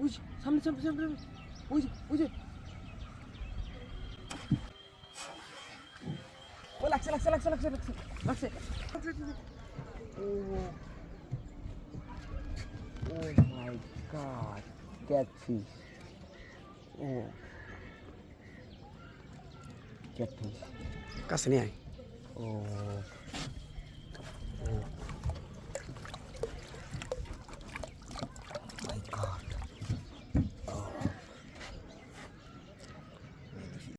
ওই যে, সামনে সামনে সামনে সামনে। ওই যে ওই যে ও লাগছে লাগছে লাগছে লাগছে লাগছে লাগছে ও ও মাই গড ক্যাটফিশ ও ক্যাটফিশ কাছে নিয়ে আয়। ও